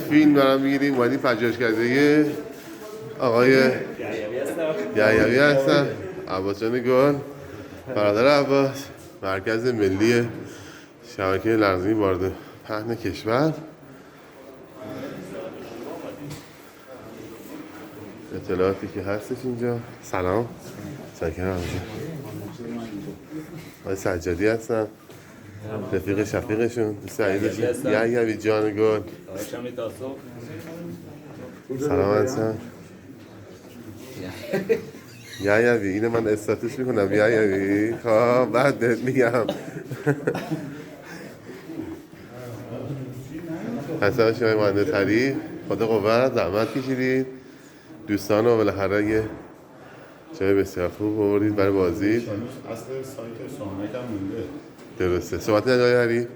فیلم دارم میگیریم ولی پژوهشکده آقای یحیوی هستم. عباس جان گل، برادر عباس، مرکز ملی شبکه لرزونی وارد پهن کشور. اطلاعاتی که هستش اینجا. سلام، ساکرم آقای سجادی هستم، رفیق شفیقشون، دوست عزیزشون یحیوی جان گل. سلام هستم یحیوی، اینو من استاتوس میکنم یحیوی، خب بعد بهت میگم. حسن شما مهنده تری، خدا قوت، زحمت کشیدید دوستان رو بالاخره یه جای بسیار خوب آوردید برای بازی. اصل سایت سوانک هم مونده. درسته، صحبت نداری هری؟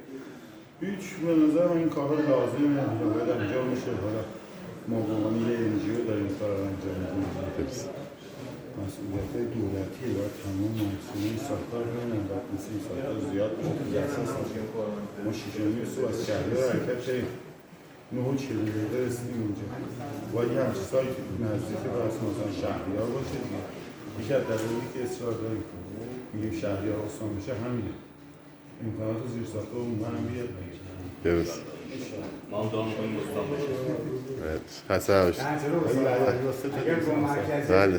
هیچ به نظر این کار لازمه یا باید انجام میشه. حالا ما به عنوان یه انجیو داریم کار رو انجام میدیم. مسئولیت دولتی باید تمام محصولین ساختار ببینن، باید مثل این ساختار زیاد بشه تو دسترس باشه. ما 6 صبح از شهریار حرکت کردیم، 9:40 رسیدیم اونجا. باید یه همچین سایتی نزدیک راست مثلا شهریار باشه دیگه. یکی از دلایلی که اصرار داریم میگیم شهریار آسان بشه همینه، امکانات زیر ساخته اون هم بیاد. درست. ما هم دارم کنیم مستان باشه. حسن باشید. بله.